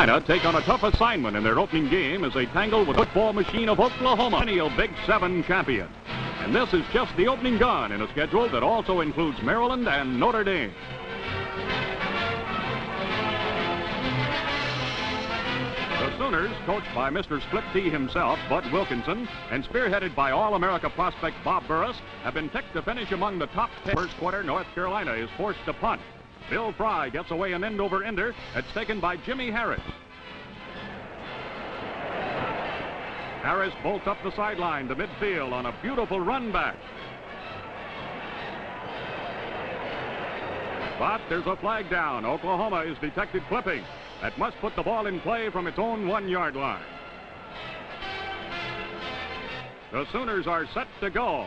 Carolina take on a tough assignment in their opening game as they tangle with the football machine of Oklahoma, perennial Big 7 champion. And this is just the opening gun in a schedule that also includes Maryland and Notre Dame. The Sooners, coached by Mr. Split T himself, Bud Wilkinson, and spearheaded by All-America prospect Bob Burris, have been picked to finish among the top 10. First quarter, North Carolina is forced to punt. Bill Fry gets away an end-over-ender. It's taken by Jimmy Harris. Harris bolts up the sideline to midfield on a beautiful run back. But there's a flag down. Oklahoma is detected clipping. That must put the ball in play from its own 1-yard line. The Sooners are set to go.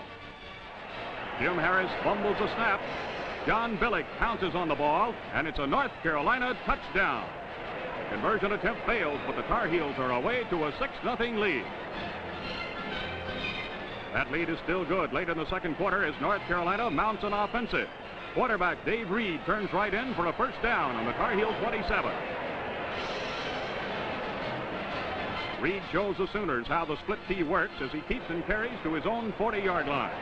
Jim Harris fumbles a snap. John Billick pounces on the ball, and it's a North Carolina touchdown. Conversion attempt fails, but the Tar Heels are away to a 6-0 lead. That lead is still good late in the second quarter as North Carolina mounts an offensive. Quarterback Dave Reed turns right in for a first down on the Tar Heel 27. Reed shows the Sooners how the split T works as he keeps and carries to his own 40-yard line.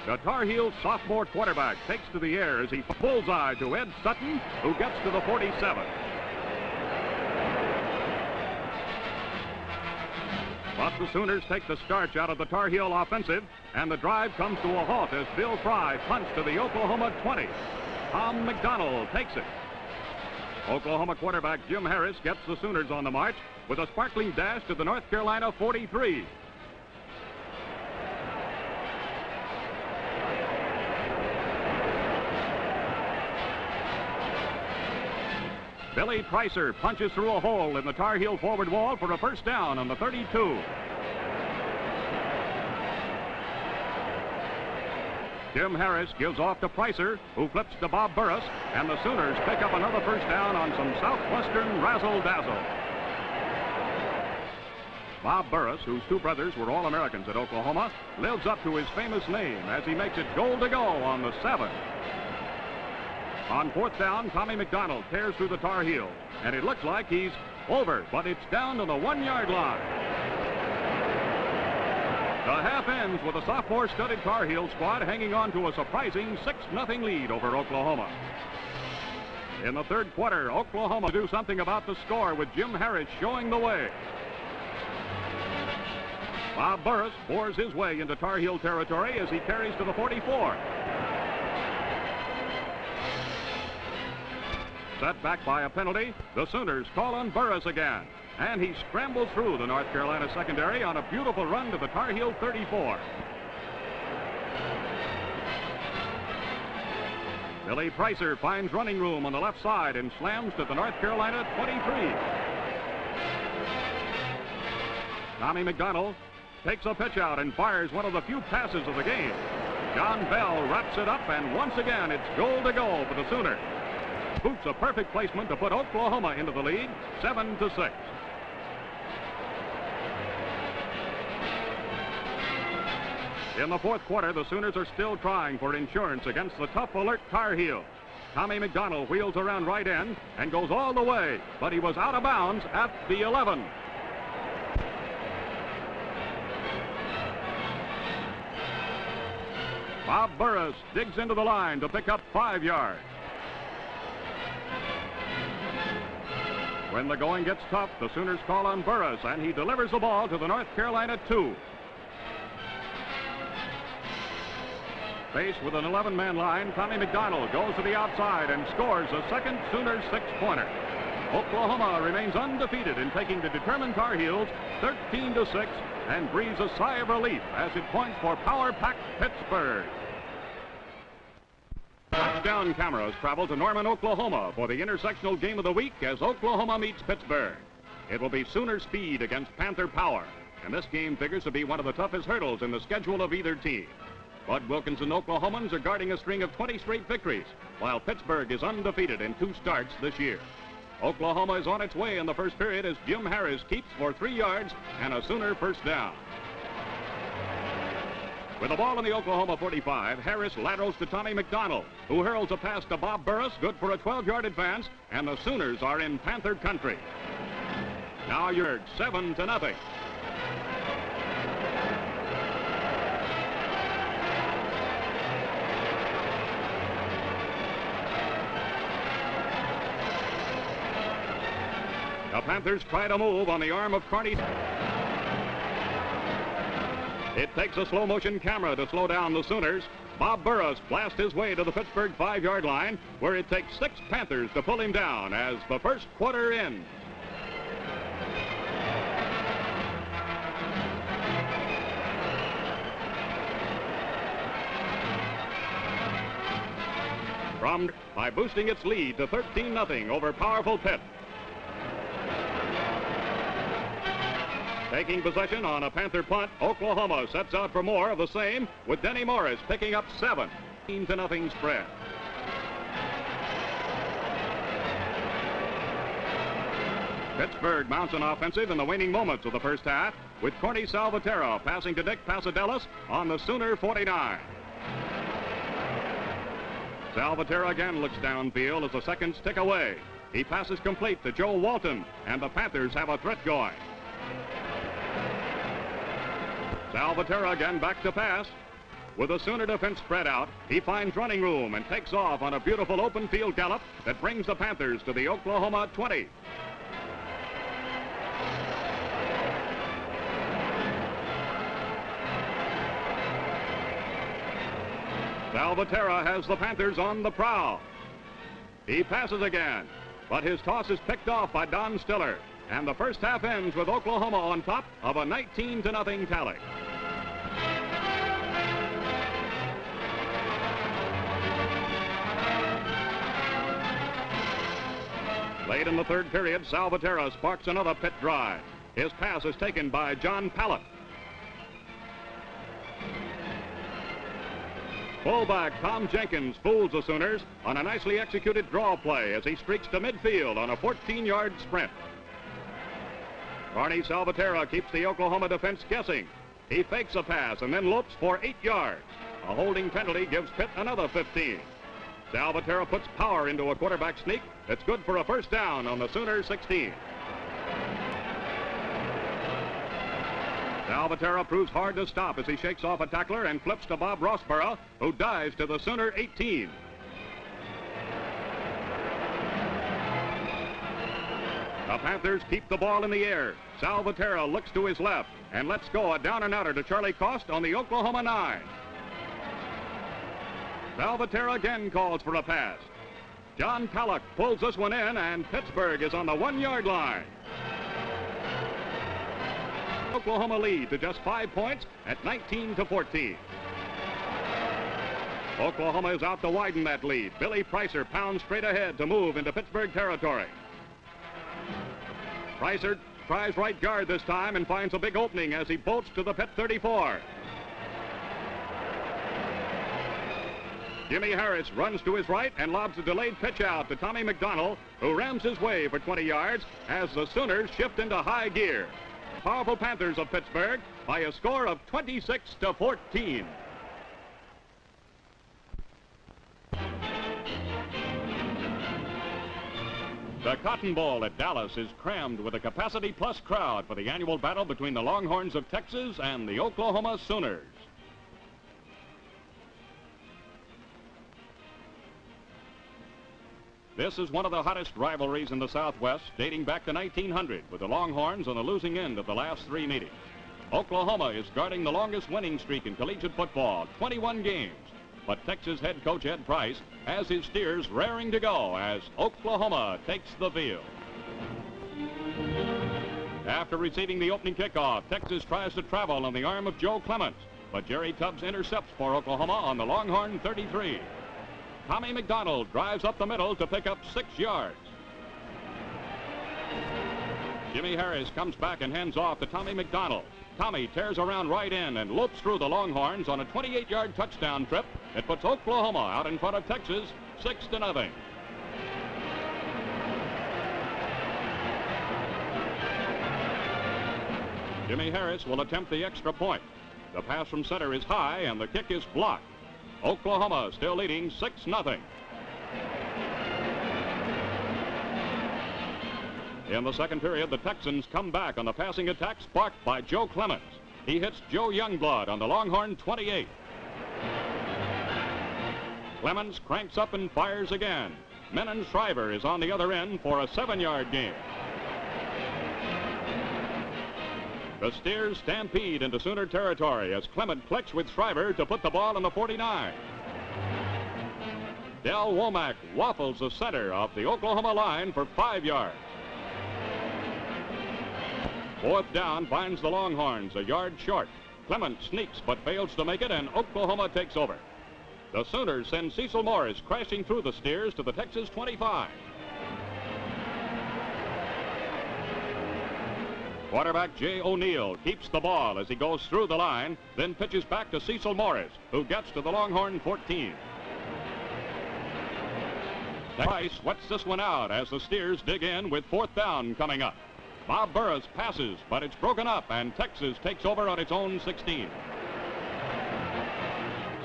The Tar Heels sophomore quarterback takes to the air as he bullseye to Ed Sutton, who gets to the 47. But the Sooners take the starch out of the Tar Heel offensive, and the drive comes to a halt as Bill Fry punts to the Oklahoma 20. Tom McDonald takes it. Oklahoma quarterback Jim Harris gets the Sooners on the march with a sparkling dash to the North Carolina 43. Billy Pricer punches through a hole in the Tar Heel forward wall for a first down on the 32. Jim Harris gives off to Pricer, who flips to Bob Burris, and the Sooners pick up another first down on some Southwestern razzle-dazzle. Bob Burris, whose two brothers were All-Americans at Oklahoma, lives up to his famous name as he makes it goal to go on the 7. On fourth down, Tommy McDonald tears through the Tar Heel, and it looks like he's over, but it's down to the 1-yard line. The half ends with a sophomore-studded Tar Heel squad hanging on to a surprising 6-0 lead over Oklahoma. In the third quarter, Oklahoma do something about the score with Jim Harris showing the way. Bob Burris bores his way into Tar Heel territory as he carries to the 44. Set back by a penalty, the Sooners call on Burris again, and he scrambles through the North Carolina secondary on a beautiful run to the Tar Heel 34. Billy Pricer finds running room on the left side and slams to the North Carolina 23. Tommy McDonald takes a pitch out and fires one of the few passes of the game. John Bell wraps it up, and once again it's goal to go for the Sooners. Boots a perfect placement to put Oklahoma into the lead, 7-6. In the fourth quarter, the Sooners are still trying for insurance against the tough, alert Tar Heel. Tommy McDonald wheels around right end and goes all the way, but he was out of bounds at the 11. Bob Burris digs into the line to pick up 5 yards. When the going gets tough, the Sooners call on Burris, and he delivers the ball to the North Carolina 2. Faced with an 11-man line, Tommy McDonald goes to the outside and scores a second Sooners 6-pointer. Oklahoma remains undefeated in taking the determined Tar Heels 13-6 and breathes a sigh of relief as it points for power-packed Pittsburgh. Touchdown cameras travel to Norman, Oklahoma for the intersectional game of the week as Oklahoma meets Pittsburgh. It will be Sooner speed against Panther power, and this game figures to be one of the toughest hurdles in the schedule of either team. Bud Wilkinson Oklahomans are guarding a string of 20 straight victories, while Pittsburgh is undefeated in 2 starts this year. Oklahoma is on its way in the first period as Jim Harris keeps for 3 yards and a Sooner first down. With the ball in the Oklahoma 45, Harris laterals to Tommy McDonald, who hurls a pass to Bob Burris, good for a 12-yard advance, and the Sooners are in Panther country. Now you're 7-0. The Panthers try to move on the arm of Carney. It takes a slow-motion camera to slow down the Sooners. Bob Burris blasts his way to the Pittsburgh 5-yard line, where it takes 6 Panthers to pull him down as the first quarter ends. By boosting its lead to 13-0 over powerful Pitt. Taking possession on a Panther punt, Oklahoma sets out for more of the same, with Denny Morris picking up 7. 13-0 spread. Pittsburgh mounts an offensive in the waning moments of the first half, with Corny Salvatierra passing to Dick Pasadelis on the Sooner 49. Salvatierra again looks downfield as the seconds tick away. He passes complete to Joe Walton, and the Panthers have a threat going. Salvatierra again back to pass. With the Sooner defense spread out, he finds running room and takes off on a beautiful open field gallop that brings the Panthers to the Oklahoma 20. Salvatierra has the Panthers on the prowl. He passes again, but his toss is picked off by Don Stiller, and the first half ends with Oklahoma on top of a 19-0 tally. Late in the third period, Salvatierra sparks another Pitt drive. His pass is taken by John Pallett. Fullback Tom Jenkins fools the Sooners on a nicely executed draw play as he streaks to midfield on a 14-yard sprint. Carney Salvatierra keeps the Oklahoma defense guessing. He fakes a pass and then lopes for 8 yards. A holding penalty gives Pitt another 15. Salvatierra puts power into a quarterback sneak that's good for a first down on the Sooners 16. Salvatierra proves hard to stop as he shakes off a tackler and flips to Bob Rossborough, who dives to the Sooner 18. The Panthers keep the ball in the air. Salvatierra looks to his left and lets go a down-and-outer to Charlie Cost on the Oklahoma 9. Salvatierra again calls for a pass. John Pallett pulls this one in, and Pittsburgh is on the 1-yard line. Oklahoma lead to just 5 points at 19-14. Oklahoma is out to widen that lead. Billy Pricer pounds straight ahead to move into Pittsburgh territory. Pricer tries right guard this time and finds a big opening as he bolts to the Pitt 34. Jimmy Harris runs to his right and lobs a delayed pitch out to Tommy McDonald, who rams his way for 20 yards as the Sooners shift into high gear. Powerful Panthers of Pittsburgh by a score of 26-14. The Cotton Bowl at Dallas is crammed with a capacity-plus crowd for the annual battle between the Longhorns of Texas and the Oklahoma Sooners. This is one of the hottest rivalries in the Southwest, dating back to 1900, with the Longhorns on the losing end of the last 3 meetings. Oklahoma is guarding the longest winning streak in collegiate football, 21 games. But Texas head coach Ed Price has his steers raring to go as Oklahoma takes the field. After receiving the opening kickoff, Texas tries to travel on the arm of Joe Clements, but Jerry Tubbs intercepts for Oklahoma on the Longhorn 33. Tommy McDonald drives up the middle to pick up 6 yards. Jimmy Harris comes back and hands off to Tommy McDonald. Tommy tears around right in and lopes through the Longhorns on a 28-yard touchdown trip that puts Oklahoma out in front of Texas 6-0. Jimmy Harris will attempt the extra point. The pass from center is high, and the kick is blocked. Oklahoma still leading 6-0. In the second period, the Texans come back on the passing attack sparked by Joe Clemens. He hits Joe Youngblood on the Longhorn 28. Clemens cranks up and fires again. Menon Shriver is on the other end for a 7-yard gain. The Steers stampede into Sooner territory as Clement clicks with Shriver to put the ball in the 49. Del Womack waffles the center of the Oklahoma line for 5 yards. Fourth down finds the Longhorns a yard short. Clement sneaks but fails to make it, and Oklahoma takes over. The Sooners send Cecil Morris crashing through the Steers to the Texas 25. Quarterback Jay O'Neill keeps the ball as he goes through the line, then pitches back to Cecil Morris, who gets to the Longhorn 14. Price sweats this one out as the Steers dig in with fourth down coming up. Bob Burris passes, but it's broken up, and Texas takes over on its own 16.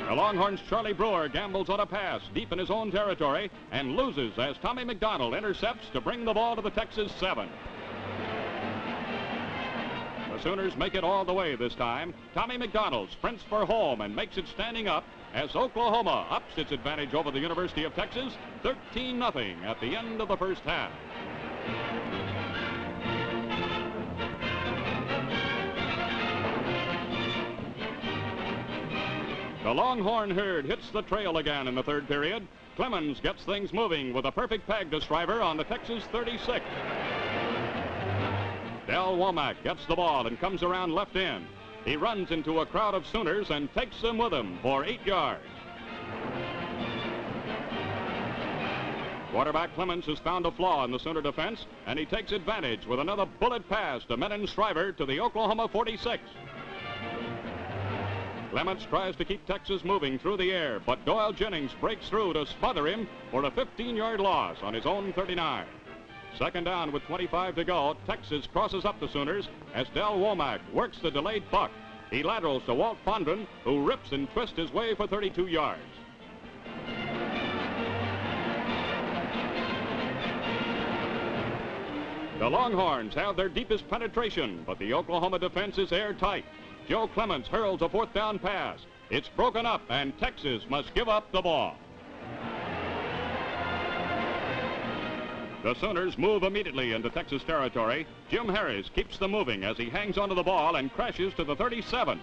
The Longhorns' Charlie Brewer gambles on a pass deep in his own territory and loses as Tommy McDonald intercepts to bring the ball to the Texas 7. The Sooners make it all the way this time. Tommy McDonald sprints for home and makes it standing up as Oklahoma ups its advantage over the University of Texas 13-0 at the end of the first half. The Longhorn herd hits the trail again in the third period. Clemens gets things moving with a perfect peg to Shriver on the Texas 36. Del Womack gets the ball and comes around left end. He runs into a crowd of Sooners and takes them with him for 8 yards. Quarterback Clemens has found a flaw in the Sooner defense, and he takes advantage with another bullet pass to Menon Shriver to the Oklahoma 46. Clements tries to keep Texas moving through the air, but Doyle Jennings breaks through to smother him for a 15-yard loss on his own 39. Second down with 25 to go. Texas crosses up the Sooners as Del Womack works the delayed buck. He laterals to Walt Fondren, who rips and twists his way for 32 yards. The Longhorns have their deepest penetration, but the Oklahoma defense is airtight. Joe Clemens hurls a fourth down pass. It's broken up, and Texas must give up the ball. The Sooners move immediately into Texas territory. Jim Harris keeps them moving as he hangs onto the ball and crashes to the 37.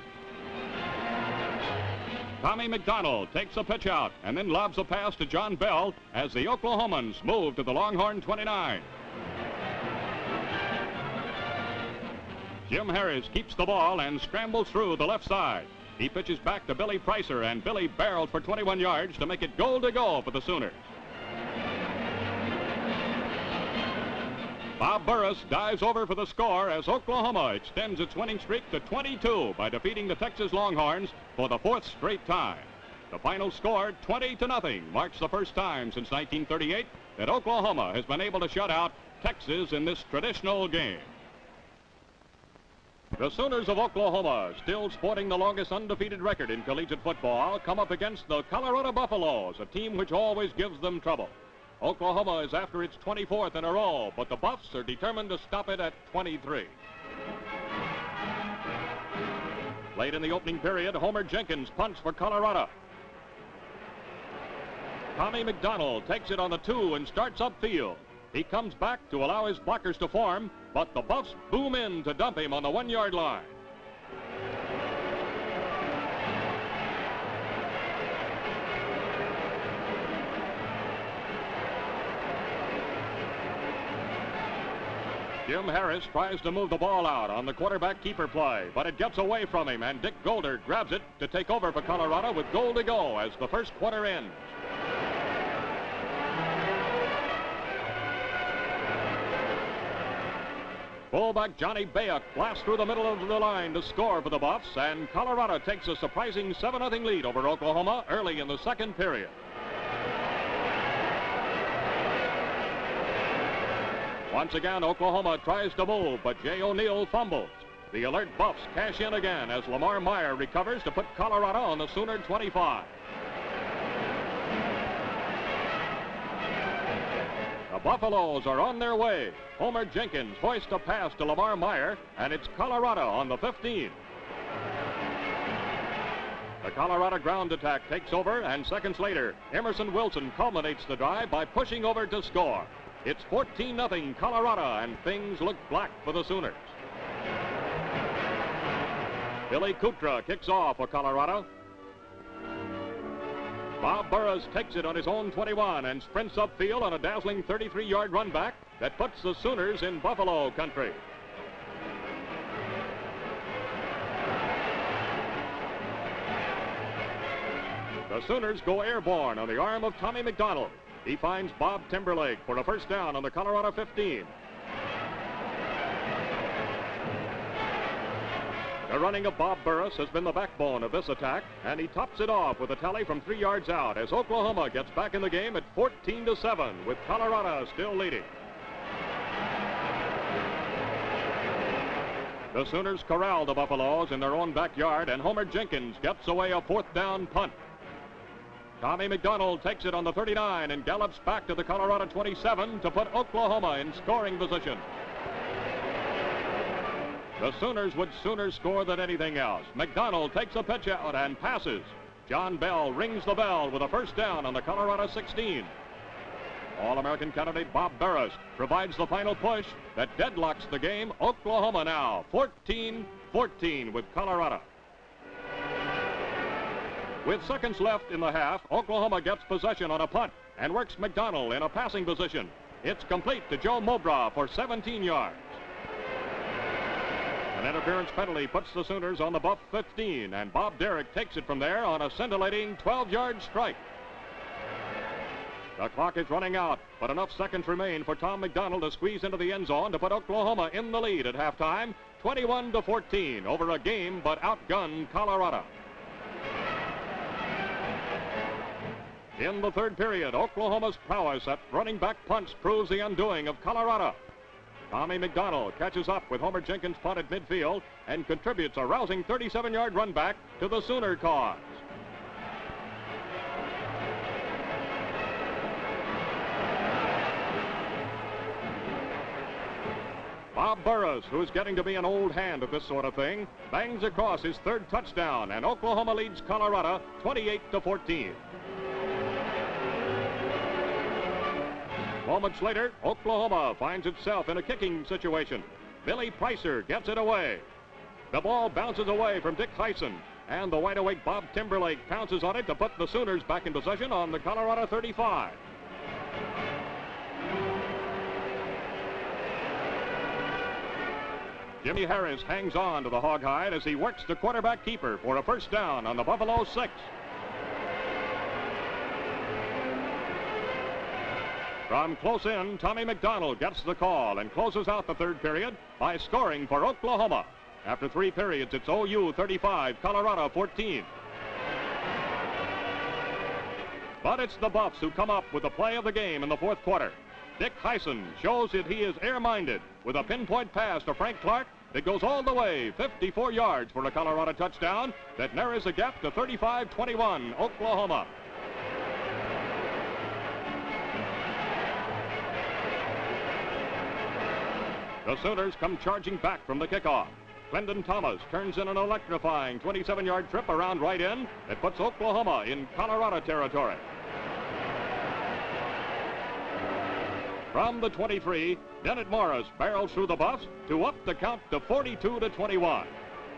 Tommy McDonald takes a pitch out and then lobs a pass to John Bell as the Oklahomans move to the Longhorn 29. Jim Harris keeps the ball and scrambles through the left side. He pitches back to Billy Pricer, and Billy barreled for 21 yards to make it goal to go for the Sooners. Bob Burris dives over for the score as Oklahoma extends its winning streak to 22 by defeating the Texas Longhorns for the fourth straight time. The final score, 20-0, marks the first time since 1938 that Oklahoma has been able to shut out Texas in this traditional game. The Sooners of Oklahoma, still sporting the longest undefeated record in collegiate football, come up against the Colorado Buffaloes, a team which always gives them trouble. Oklahoma is after its 24th in a row, but the Buffs are determined to stop it at 23. Late in the opening period, Homer Jenkins punts for Colorado. Tommy McDonald takes it on the 2 and starts upfield. He comes back to allow his blockers to form, but the Buffs boom in to dump him on the 1-yard line. Jim Harris tries to move the ball out on the quarterback keeper play, but it gets away from him, and Dick Golder grabs it to take over for Colorado with goal to go as the first quarter ends. Fullback Johnny Bayuk blasts through the middle of the line to score for the Buffs, and Colorado takes a surprising 7-0 lead over Oklahoma early in the second period. Once again, Oklahoma tries to move, but Jay O'Neill fumbles. The alert Buffs cash in again as Lamar Meyer recovers to put Colorado on the Sooner 25. The Buffaloes are on their way. Homer Jenkins hoists a pass to Lamar Meyer, and it's Colorado on the 15. The Colorado ground attack takes over, and seconds later, Emerson Wilson culminates the drive by pushing over to score. It's 14-0 Colorado, and things look black for the Sooners. Billy Kutra kicks off for Colorado. Bob Burris takes it on his own 21 and sprints upfield on a dazzling 33-yard run back that puts the Sooners in Buffalo country. The Sooners go airborne on the arm of Tommy McDonald. He finds Bob Timberlake for a first down on the Colorado 15. The running of Bob Burris has been the backbone of this attack, and he tops it off with a tally from 3 yards out as Oklahoma gets back in the game at 14-7, with Colorado still leading. The Sooners corral the Buffaloes in their own backyard, and Homer Jenkins gets away a 4th down punt. Tommy McDonald takes it on the 39 and gallops back to the Colorado 27 to put Oklahoma in scoring position. The Sooners would sooner score than anything else. McDonald takes a pitch out and passes. John Bell rings the bell with a first down on the Colorado 16. All-American candidate Bob Burris provides the final push that deadlocks the game. Oklahoma now 14-14 with Colorado. With seconds left in the half, Oklahoma gets possession on a punt and works McDonald in a passing position. It's complete to Joe Mobra for 17 yards. An interference penalty puts the Sooners on the Buff 15, and Bob Derrick takes it from there on a scintillating 12-yard strike. The clock is running out, but enough seconds remain for Tom McDonald to squeeze into the end zone to put Oklahoma in the lead at halftime, 21-14 over a game but outgunned Colorado. In the third period, Oklahoma's prowess at running back punts proves the undoing of Colorado. Tommy McDonald catches up with Homer Jenkins' punt at midfield and contributes a rousing 37-yard run back to the Sooner cause. Bob Burris, who's getting to be an old hand at this sort of thing, bangs across his 3rd touchdown, and Oklahoma leads Colorado 28-14. Moments later, Oklahoma finds itself in a kicking situation. Billy Pricer gets it away. The ball bounces away from Dick Hyson, and the wide-awake Bob Timberlake pounces on it to put the Sooners back in possession on the Colorado 35. Jimmy Harris hangs on to the hog-hide as he works the quarterback keeper for a first down on the Buffalo 6. From close in, Tommy McDonald gets the call and closes out the third period by scoring for Oklahoma. After 3 periods, it's OU 35, Colorado 14. But it's the Buffs who come up with the play of the game in the 4th quarter. Dick Hyson shows that he is air-minded with a pinpoint pass to Frank Clark that goes all the way 54 yards for a Colorado touchdown that narrows the gap to 35-21, Oklahoma. The Sooners come charging back from the kickoff. Clendon Thomas turns in an electrifying 27-yard trip around right in that puts Oklahoma in Colorado territory. From the 23, Dennett Morris barrels through the Buffs to up the count to 42-21.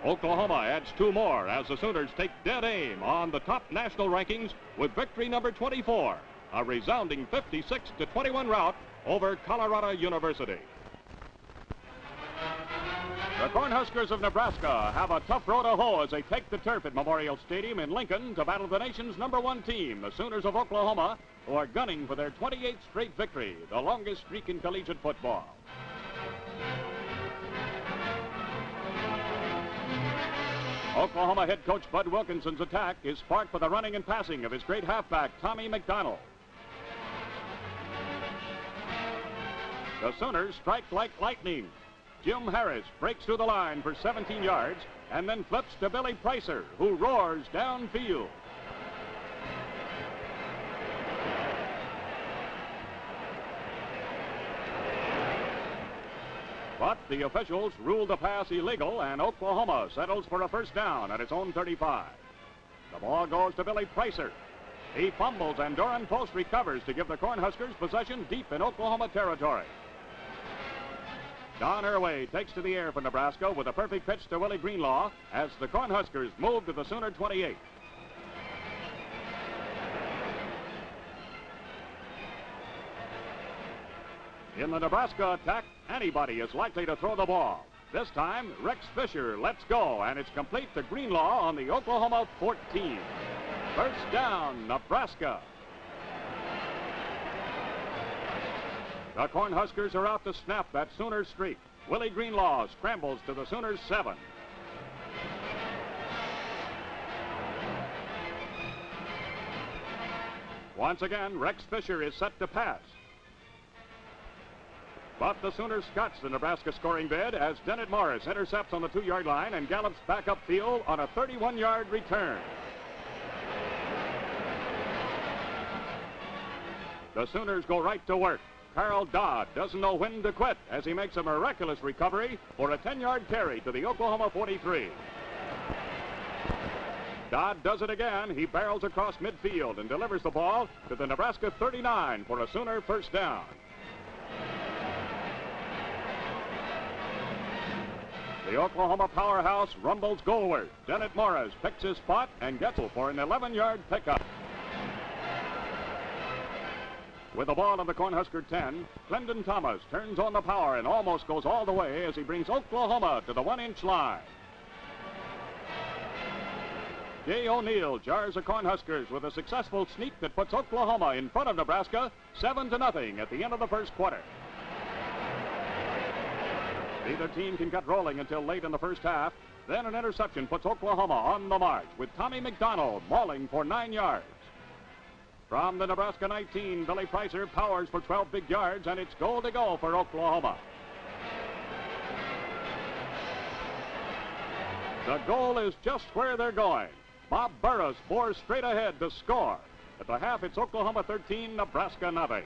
Oklahoma adds 2 more as the Sooners take dead aim on the top national rankings with victory number 24, a resounding 56-21 rout over Colorado University. The Cornhuskers of Nebraska have a tough road to hoe as they take the turf at Memorial Stadium in Lincoln to battle the nation's #1 team, the Sooners of Oklahoma, who are gunning for their 28th straight victory, the longest streak in collegiate football. Oklahoma head coach Bud Wilkinson's attack is sparked by the running and passing of his great halfback, Tommy McDonald. The Sooners strike like lightning. Jim Harris breaks through the line for 17 yards and then flips to Billy Pricer, who roars downfield. But the officials ruled the pass illegal, and Oklahoma settles for a first down at its own 35. The ball goes to Billy Pricer. He fumbles, and Doran Post recovers to give the Cornhuskers possession deep in Oklahoma territory. Don Irway takes to the air for Nebraska with a perfect pitch to Willie Greenlaw as the Cornhuskers move to the Sooner 28. In the Nebraska attack, anybody is likely to throw the ball. This time, Rex Fisher lets go, and it's complete to Greenlaw on the Oklahoma 14. First down, Nebraska. The Cornhuskers are out to snap that Sooner streak. Willie Greenlaw scrambles to the Sooners' 7. Once again, Rex Fisher is set to pass. But the Sooners scotch the Nebraska scoring bid as Dennett Morris intercepts on the 2-yard line and gallops back upfield on a 31-yard return. The Sooners go right to work. Carl Dodd doesn't know when to quit as he makes a miraculous recovery for a 10-yard carry to the Oklahoma 43. Dodd does it again. He barrels across midfield and delivers the ball to the Nebraska 39 for a Sooner first down. The Oklahoma powerhouse rumbles goalward. Dennett Morris picks his spot and gets it for an 11-yard pickup. With the ball on the Cornhusker 10, Clendon Thomas turns on the power and almost goes all the way as he brings Oklahoma to the 1-inch line. Jay O'Neill jars the Cornhuskers with a successful sneak that puts Oklahoma in front of Nebraska 7-0 at the end of the first quarter. Neither team can get rolling until late in the first half. Then an interception puts Oklahoma on the march with Tommy McDonald mauling for 9 yards. From the Nebraska 19, Billy Pricer powers for 12 big yards, and it's goal to go for Oklahoma. The goal is just where they're going. Bob Burris bores straight ahead to score. At the half, it's Oklahoma 13, Nebraska 0.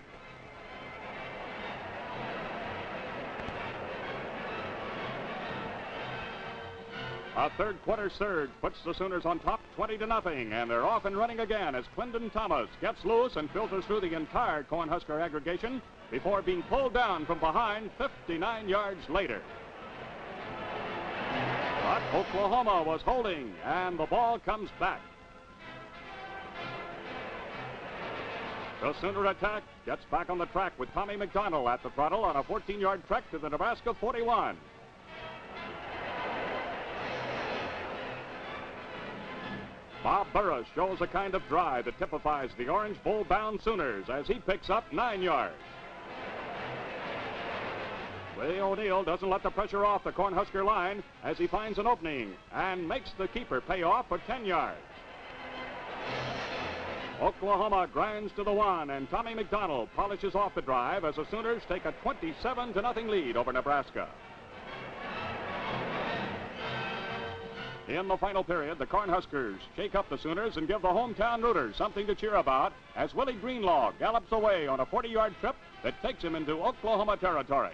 A third-quarter surge puts the Sooners on top 20-0, and they're off and running again as Clendon Thomas gets loose and filters through the entire Cornhusker aggregation before being pulled down from behind 59 yards later. But Oklahoma was holding, and the ball comes back. The Sooner attack gets back on the track with Tommy McDonald at the throttle on a 14-yard trek to the Nebraska 41. Bob Burris shows a kind of drive that typifies the Orange Bowl-bound Sooners as he picks up 9 yards. Willie O'Neill doesn't let the pressure off the Cornhusker line as he finds an opening and makes the keeper pay off for 10 yards. Oklahoma grinds to the 1, and Tommy McDonald polishes off the drive as the Sooners take a 27-0 lead over Nebraska. In the final period, the Cornhuskers shake up the Sooners and give the hometown rooters something to cheer about as Willie Greenlaw gallops away on a 40-yard trip that takes him into Oklahoma territory.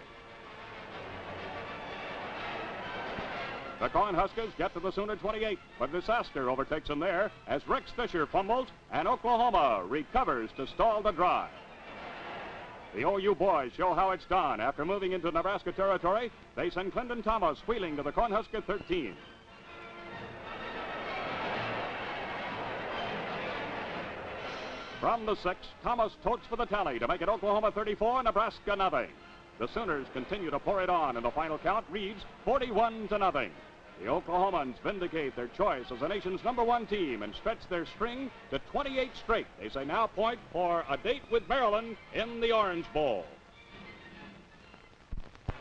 The Cornhuskers get to the Sooner 28, but disaster overtakes them there as Rex Fisher fumbles and Oklahoma recovers to stall the drive. The OU boys show how it's done. After moving into Nebraska territory, they send Clendon Thomas wheeling to the Cornhusker 13. From the 6, Thomas totes for the tally to make it Oklahoma 34, Nebraska 0. The Sooners continue to pour it on, and the final count reads 41-0. The Oklahomans vindicate their choice as the nation's #1 team and stretch their string to 28 straight. They say now point for a date with Maryland in the Orange Bowl.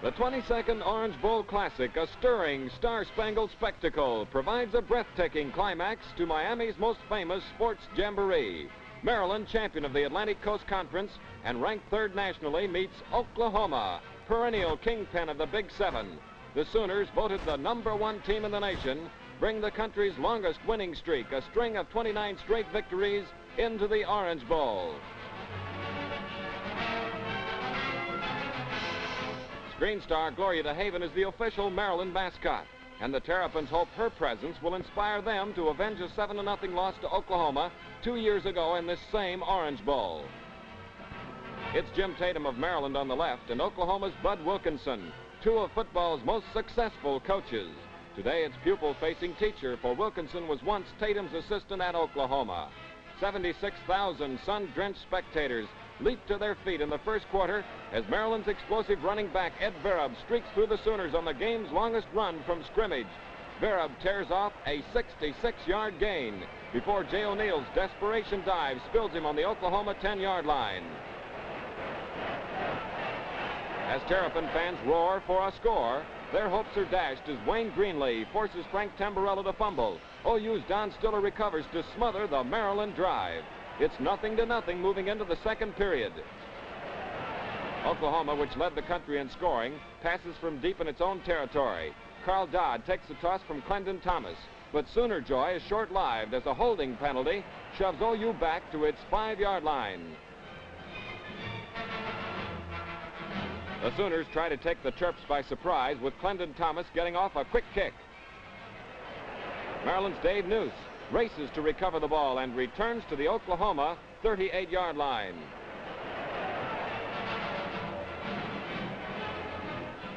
The 22nd Orange Bowl Classic, a stirring, star-spangled spectacle, provides a breathtaking climax to Miami's most famous sports jamboree. Maryland, champion of the Atlantic Coast Conference and ranked 3rd nationally, meets Oklahoma, perennial kingpin of the Big 7. the Sooners, voted the #1 team in the nation, bring the country's longest winning streak, a string of 29 straight victories, into the Orange Bowl. Screen star Gloria DeHaven is the official Maryland mascot, and the Terrapins hope her presence will inspire them to avenge a 7-0 loss to Oklahoma 2 years ago in this same Orange Bowl. It's Jim Tatum of Maryland on the left and Oklahoma's Bud Wilkinson, two of football's most successful coaches. Today it's pupil-facing teacher, for Wilkinson was once Tatum's assistant at Oklahoma. 76,000 sun-drenched spectators leaped to their feet in the first quarter as Maryland's explosive running back Ed Verub streaks through the Sooners on the game's longest run from scrimmage. Verub tears off a 66-yard gain before Jay O'Neill's desperation dive spills him on the Oklahoma 10-yard line. As Terrapin fans roar for a score, their hopes are dashed as Wayne Greenlee forces Frank Tamburello to fumble. OU's Don Stiller recovers to smother the Maryland drive. It's 0-0 moving into the second period. Oklahoma, which led the country in scoring, passes from deep in its own territory. Carl Dodd takes the toss from Clendon Thomas, but Sooner joy is short-lived as a holding penalty shoves OU back to its 5-yard line. The Sooners try to take the Terps by surprise with Clendon Thomas getting off a quick kick. Maryland's Dave Noose races to recover the ball and returns to the Oklahoma 38-yard line.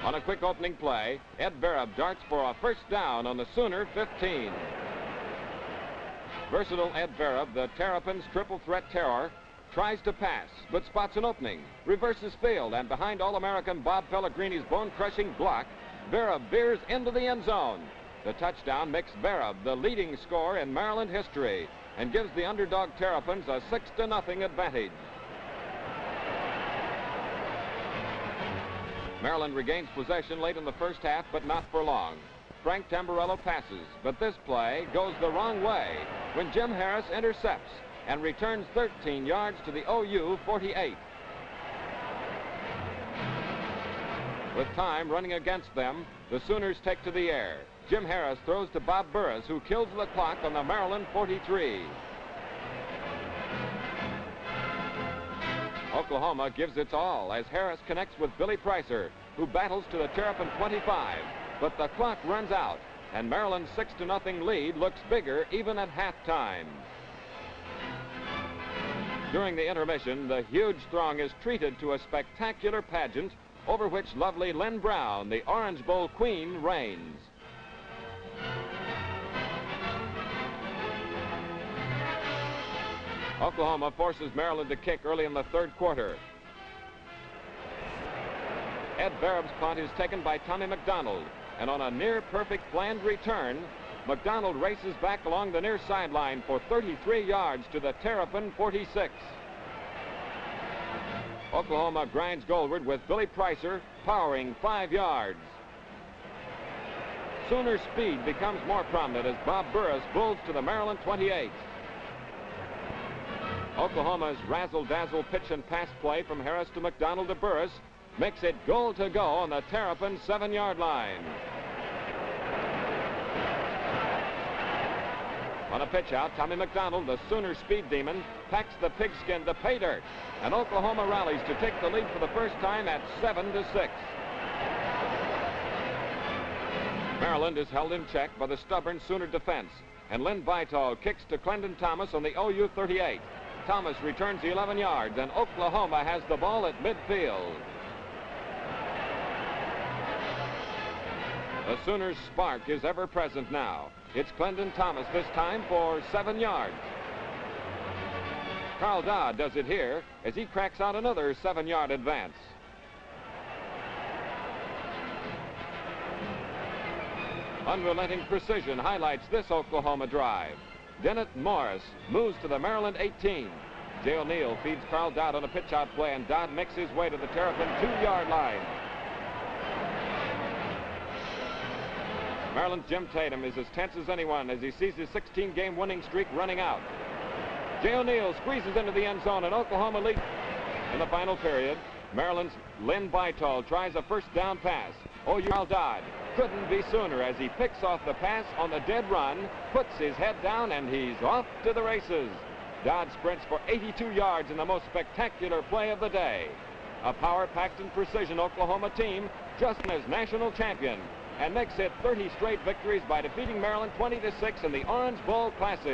On a quick opening play, Ed Verub darts for a first down on the Sooner 15. Versatile Ed Verub, the Terrapins' triple threat terror, tries to pass, but spots an opening, reverses field, and behind All-American Bob Pellegrini's bone-crushing block, Verub veers into the end zone. The touchdown makes Verub the leading scorer in Maryland history and gives the underdog Terrapins a 6-0 advantage. Maryland regains possession late in the first half, but not for long. Frank Tamburello passes, but this play goes the wrong way when Jim Harris intercepts and returns 13 yards to the OU 48. With time running against them, the Sooners take to the air. Jim Harris throws to Bob Burris, who kills the clock on the Maryland 43. Oklahoma gives its all as Harris connects with Billy Pricer, who battles to the Terrapin 25. But the clock runs out, and Maryland's 6-0 lead looks bigger even at halftime. During the intermission, the huge throng is treated to a spectacular pageant over which lovely Lynn Brown, the Orange Bowl queen, reigns. Oklahoma forces Maryland to kick early in the third quarter. Ed Verub's punt is taken by Tommy McDonald, and on a near-perfect planned return, McDonald races back along the near sideline for 33 yards to the Terrapin 46. Oklahoma grinds goalward with Billy Pricer powering 5 yards. Sooner speed becomes more prominent as Bob Burris bulls to the Maryland 28. Oklahoma's razzle-dazzle pitch and pass play from Harris to McDonald to Burris makes it goal to go on the Terrapin 7-yard line. On a pitch out, Tommy McDonald, the Sooner speed demon, packs the pigskin to pay dirt, and Oklahoma rallies to take the lead for the first time at 7-6. Maryland is held in check by the stubborn Sooner defense, and Lynn Vital kicks to Clendon Thomas on the OU 38. Thomas returns the 11 yards, and Oklahoma has the ball at midfield. The Sooners' spark is ever present now. It's Clendon Thomas this time for 7 yards. Carl Dodd does it here as he cracks out another 7-yard advance. Unrelenting precision highlights this Oklahoma drive. Dennett Morris moves to the Maryland 18. Jay O'Neill feeds Carl Dodd on a pitch-out play, and Dodd makes his way to the Terrapin 2-yard line. Maryland's Jim Tatum is as tense as anyone as he sees his 16-game winning streak running out. Jay O'Neill squeezes into the end zone, and Oklahoma leads. In the final period, Maryland's Lynn Vital tries a first down pass. OU Carl Dodd couldn't be sooner as he picks off the pass on the dead run, puts his head down, and he's off to the races. Dodd sprints for 82 yards in the most spectacular play of the day. A power-packed and precision Oklahoma team just as national champion and makes it 30 straight victories by defeating Maryland 20-6 in the Orange Bowl Classic.